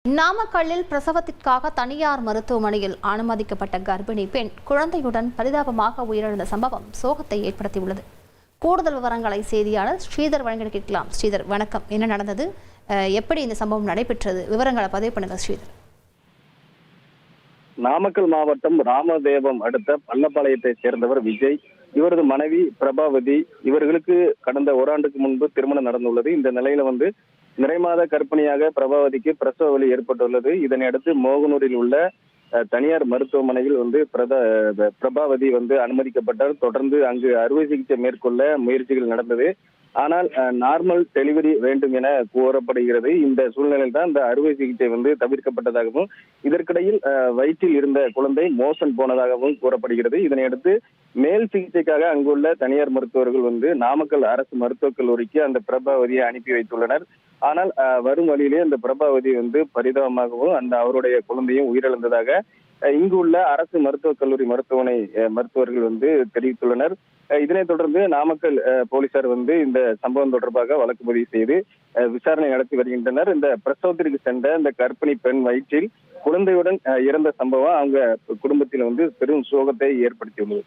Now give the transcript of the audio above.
நாமக்கல்லில் பிரசவத்திற்காக தனியார் மருத்துவமனையில் அனுமதிக்கப்பட்ட கர்ப்பிணி பெண் குழந்தையுடன் பரிதாபமாக உயிரிழந்த சம்பவம் சோகத்தை ஏற்படுத்தியுள்ளது. கூடுதல் விவரங்களை செய்தியாளர் ஸ்ரீதர் வழங்க கேட்கலாம். ஸ்ரீதர், வணக்கம். என்ன நடந்தது? எப்படி இந்த சம்பவம் நடைபெற்றது? விவரங்களை பதிவு பண்ணுங்க ஸ்ரீதர். நாமக்கல் மாவட்டம் ராமதேவம் அடுத்த பள்ளப்பாளையத்தை சேர்ந்தவர் விஜய். இவரது மனைவி பிரபாவதி. இவர்களுக்கு கடந்த ஓராண்டுக்கு முன்பு திருமணம் நடந்துள்ளது. இந்த நிலையில நிறைமாத கர்ப்பிணியாக பிரபாவதிக்கு பிரசவ வலி ஏற்பட்டுள்ளது. இதனை அடுத்து மோகனூரில் உள்ள தனியார் மருத்துவமனையில் பிரபாவதி அனுமதிக்கப்பட்டார். தொடர்ந்து அங்கு அறுவை சிகிச்சை மேற்கொள்ள முயற்சிகள் நடந்தது. ஆனால் நார்மல் டெலிவரி வேண்டும் என கூறப்படுகிறது. இந்த சூழ்நிலையில் தான் இந்த அறுவை சிகிச்சை தவிர்க்கப்பட்டதாகவும், இதற்கிடையில் வயிற்றில் இருந்த குழந்தை மோஷன் போனதாகவும் கூறப்படுகிறது. இதனையடுத்து மேல் சிகிச்சைக்காக அங்குள்ள தனியார் மருத்துவர்கள் நாமக்கல் அரசு மருத்துவக் கல்லூரிக்கு அந்த பிரபாவதியை அனுப்பி வைத்துள்ளனர். ஆனால் வரும் வழியிலே அந்த பிரபாவதி பரிதாபமாகவும் அவருடைய குழந்தையும் உயிரிழந்ததாக இங்கு உள்ள அரசு மருத்துவக் கல்லூரி மருத்துவர்கள் தெரிவித்துள்ளனர். இதனைத் தொடர்ந்து நாமக்கல் போலீசார் இந்த சம்பவம் தொடர்பாக வழக்கு பதிவு செய்து விசாரணை நடத்தி வருகின்றனர். இந்த பிரசவத்திற்கு சென்ற இந்த கர்ப்பிணி பெண் வயிற்றில் குழந்தையுடன் இறந்த சம்பவம் அவங்க குடும்பத்தில் பெரும் சோகத்தை ஏற்படுத்தியுள்ளது.